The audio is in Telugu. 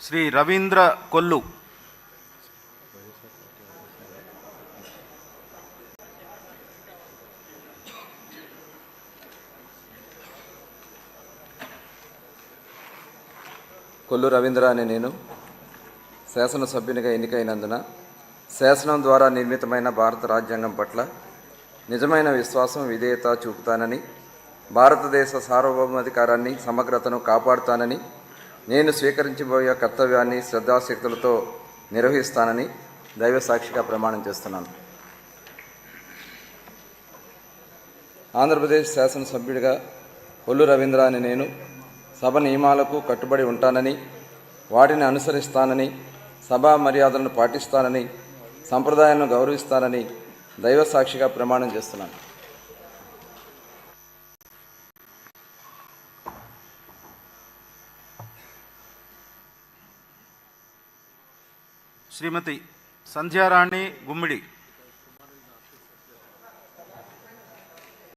శ్రీ రవీంద్ర కొల్లు. కొల్లు రవీంద్ర అనే నేను శాసనసభ్యునిగా ఎన్నికైనందున శాసనం ద్వారా నిర్మితమైన భారత రాజ్యాంగం పట్ల నిజమైన విశ్వాసం, విధేయత చూపుతానని, భారతదేశ సార్వభౌమాధికారాన్ని, సమగ్రతను కాపాడుతానని, నేను స్వీకరించబోయే కర్తవ్యాన్ని శ్రద్ధాశక్తులతో నిర్వహిస్తానని దైవ సాక్షిగా ప్రమాణం చేస్తున్నాను. ఆంధ్రప్రదేశ్ శాసనసభ్యుడిగా కొల్లు రవీంద్ర అని నేను సభ నియమాలకు కట్టుబడి ఉంటానని, వాటిని అనుసరిస్తానని, సభా మర్యాదలను పాటిస్తానని, సంప్రదాయాలను గౌరవిస్తానని దైవ సాక్షిగా ప్రమాణం చేస్తున్నాను. శ్రీమతి సంధ్యారాణి గుమ్మిడి.